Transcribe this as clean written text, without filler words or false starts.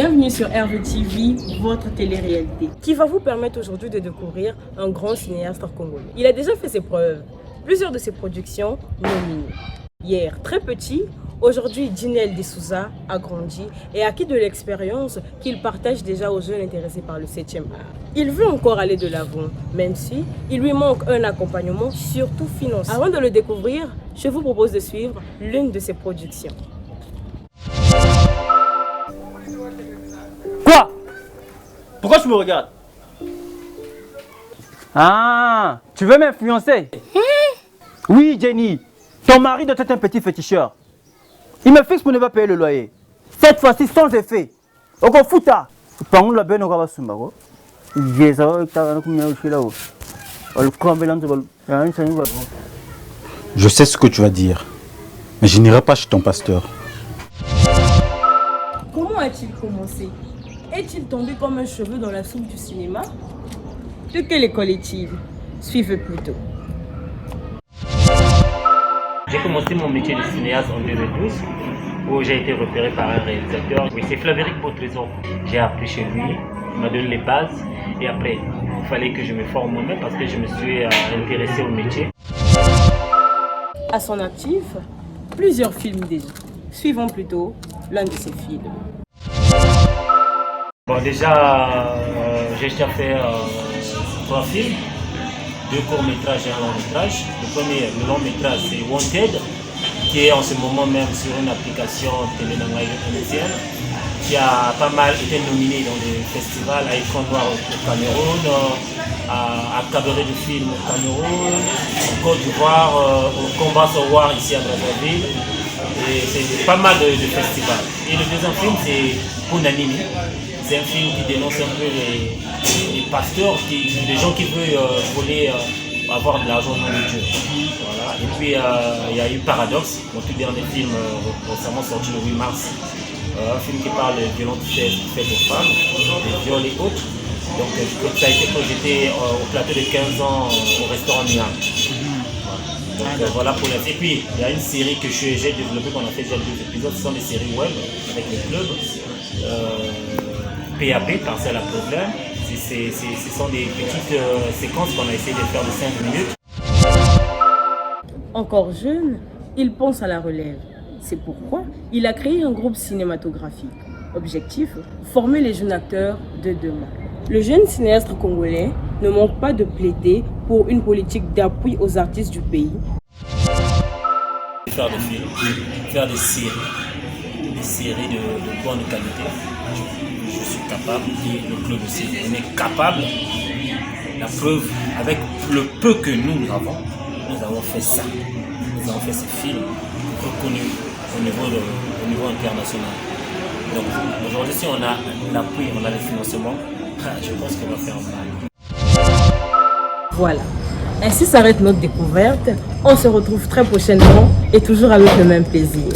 Bienvenue sur Hervé TV, votre télé-réalité, qui va vous permettre aujourd'hui de découvrir un grand cinéaste congolais. Il a déjà fait ses preuves, plusieurs de ses productions nominées. Hier, très petit, aujourd'hui, Djinel de Souza a grandi et acquis de l'expérience qu'il partage déjà aux jeunes intéressés par le 7e art. Il veut encore aller de l'avant, même si il lui manque un accompagnement, surtout financier. Avant de le découvrir, je vous propose de suivre l'une de ses productions. Quoi? Pourquoi tu me regardes? Ah, tu veux m'influencer? Oui, Jenny, ton mari doit être un petit féticheur. Il me fixe pour ne pas payer le loyer. Cette fois-ci sans effet. Oko futa. Pangu la beno kwa basumba ko. Yeza ta kumina ushila o. Je sais ce que tu vas dire, mais je n'irai pas chez ton pasteur. Comment a-t-il commencé? Est-il tombé comme un cheveu dans la soupe du cinéma? De quelle école est-il? Suivez plutôt. J'ai commencé mon métier de cinéaste en 2012, où j'ai été repéré par un réalisateur. Oui, c'est Flavéric Beautrésor. J'ai appris chez lui, il m'a donné les bases, et après, il fallait que je me forme moi-même parce que je me suis intéressé au métier. À son actif, plusieurs films déjà. Suivons plutôt l'un de ses films. Bon, déjà, j'ai déjà fait 3 films, 2 courts-métrages et un long-métrage. Le long-métrage, c'est Wanted, qui est en ce moment même sur une application télé-américaine, qui a pas mal été nominé dans des festivals à Écran Noir au Cameroun, à Cabaret de film au Cameroun, en Côte d'Ivoire, au Combat War ici à Brazzaville. Et c'est pas mal de festivals. Et le deuxième film, c'est Punanini. C'est un film qui dénonce un peu les pasteurs, les gens qui veulent voler, avoir de l'argent au nom de Dieu. Voilà. Et puis il y a eu Paradoxe, mon tout dernier film récemment sorti le 8 mars. Un film qui parle de violences faites aux femmes, des viols et autres. Donc ça a été projeté au plateau de 15 ans au restaurant Miam. Donc voilà pour les... Et puis il y a une série que j'ai développée, qu'on a fait déjà 2 épisodes, ce sont des séries web avec les clubs. PAP, Partiel à problème. Ce sont des petites séquences qu'on a essayé de faire de 5 minutes. Encore jeune, il pense à la relève. C'est pourquoi il a créé un groupe cinématographique. Objectif, former les jeunes acteurs de demain. Le jeune cinéaste congolais ne manque pas de plaider pour une politique d'appui aux artistes du pays. Faire des films, faire des séries de bonne qualité. Je suis capable, et le club aussi, on est capable. La preuve, avec le peu que nous avons fait ça. Nous avons fait ces films reconnus au niveau international. Donc aujourd'hui, si on a l'appui, on a le financement, je pense qu'on va faire un mal. Voilà, ainsi s'arrête notre découverte. On se retrouve très prochainement et toujours avec le même plaisir.